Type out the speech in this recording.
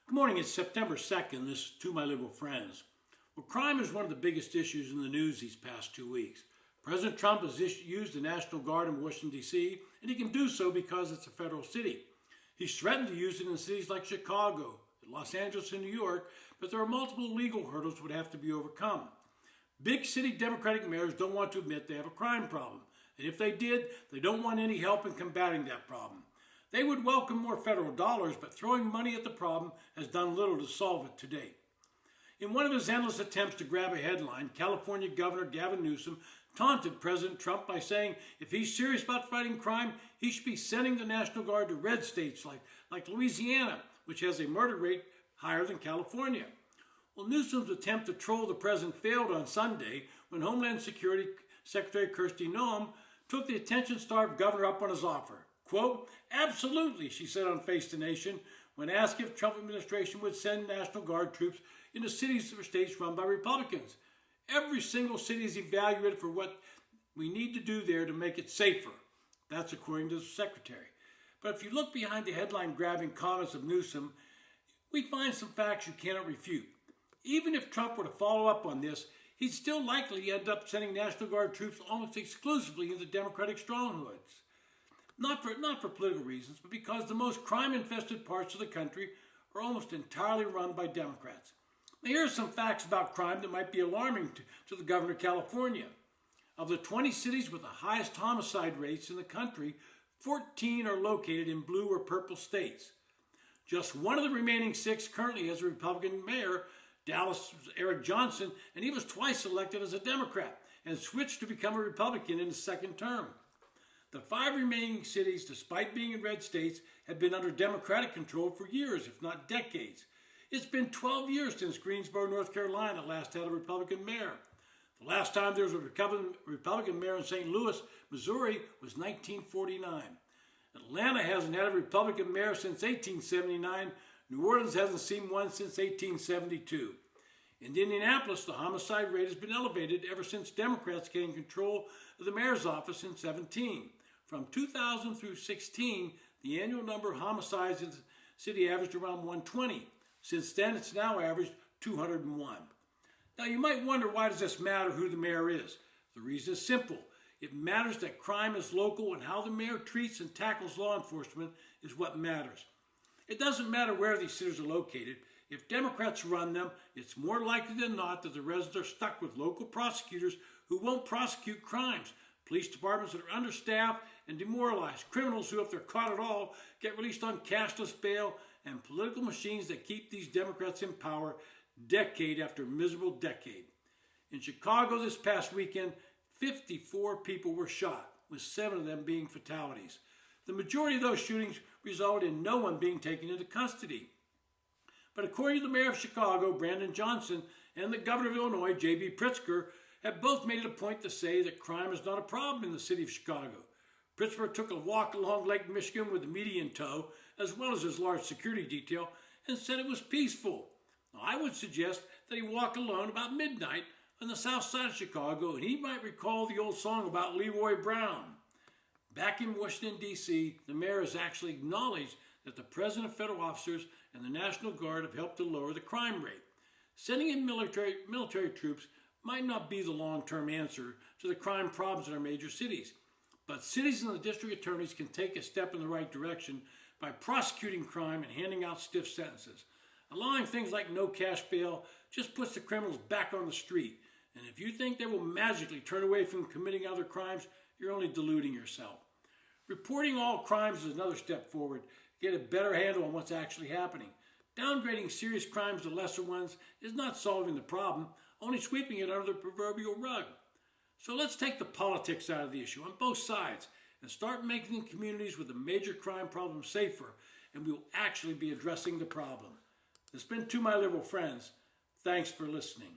Good morning, it's September 2nd. This is To My Liberal Friends. Well, crime is one of the biggest issues in the news these past 2 weeks. President Trump has used the National Guard in Washington, D.C., and he can do so because it's a federal city. He's threatened to use it in cities like Chicago, Los Angeles, and New York, but there are multiple legal hurdles that would have to be overcome. Big city Democratic mayors don't want to admit they have a crime problem, and if they did, they don't want any help in combating that problem. They would welcome more federal dollars, but throwing money at the problem has done little to solve it to date. In one of his endless attempts to grab a headline, California Governor Gavin Newsom taunted President Trump by saying if he's serious about fighting crime, he should be sending the National Guard to red states like Louisiana, which has a murder rate higher than California. Well, Newsom's attempt to troll the president failed on Sunday when Homeland Security Secretary Kristi Noem took the attention-starved governor up on his offer. Quote, "Absolutely," she said on Face the Nation when asked if Trump administration would send National Guard troops into cities or states run by Republicans. Every single city is evaluated for what we need to do there to make it safer. That's according to the secretary. But if you look behind the headline-grabbing comments of Newsom, we find some facts you cannot refute. Even if Trump were to follow up on this, he'd still likely end up sending National Guard troops almost exclusively into Democratic strongholds. Not for political reasons, but because the most crime-infested parts of the country are almost entirely run by Democrats. Now, here are some facts about crime that might be alarming to the governor of California. Of the 20 cities with the highest homicide rates in the country, 14 are located in blue or purple states. Just one of the remaining 6 currently has a Republican mayor, Dallas' Eric Johnson, and he was twice elected as a Democrat and switched to become a Republican in his second term. The 5 remaining cities, despite being in red states, have been under Democratic control for years, if not decades. It's been 12 years since Greensboro, North Carolina last had a Republican mayor. The last time there was a Republican mayor in St. Louis, Missouri, was 1949. Atlanta hasn't had a Republican mayor since 1879. New Orleans hasn't seen one since 1872. In Indianapolis, the homicide rate has been elevated ever since Democrats gained control of the mayor's office in 2017. From 2000 through 2016, the annual number of homicides in the city averaged around 120. Since then, it's now averaged 201. Now, you might wonder, why does this matter who the mayor is? The reason is simple. It matters that crime is local, and how the mayor treats and tackles law enforcement is what matters. It doesn't matter where these cities are located. If Democrats run them, it's more likely than not that the residents are stuck with local prosecutors who won't prosecute crimes, police departments that are understaffed and demoralized, criminals who, if they're caught at all, get released on cashless bail, and political machines that keep these Democrats in power decade after miserable decade. In Chicago this past weekend, 54 people were shot, with 7 of them being fatalities. The majority of those shootings resulted in no one being taken into custody. But according to the mayor of Chicago, Brandon Johnson, and the governor of Illinois, J.B. Pritzker, have both made it a point to say that crime is not a problem in the city of Chicago. Pritzker took a walk along Lake Michigan with the media in tow, as well as his large security detail, and said it was peaceful. Now, I would suggest that he walk alone about midnight on the south side of Chicago, and he might recall the old song about Leroy Brown. Back in Washington, D.C., the mayor has actually acknowledged that the president of federal officers and the National Guard have helped to lower the crime rate. Sending in military troops might not be the long-term answer to the crime problems in our major cities, but cities and the district attorneys can take a step in the right direction by prosecuting crime and handing out stiff sentences. Allowing things like no cash bail just puts the criminals back on the street, and if you think they will magically turn away from committing other crimes, you're only deluding yourself. Reporting all crimes is another step forward to get a better handle on what's actually happening. Downgrading serious crimes to lesser ones is not solving the problem, only sweeping it under the proverbial rug. So let's take the politics out of the issue on both sides and start making communities with a major crime problem safer, and we will actually be addressing the problem. This has been To My Liberal Friends. Thanks for listening.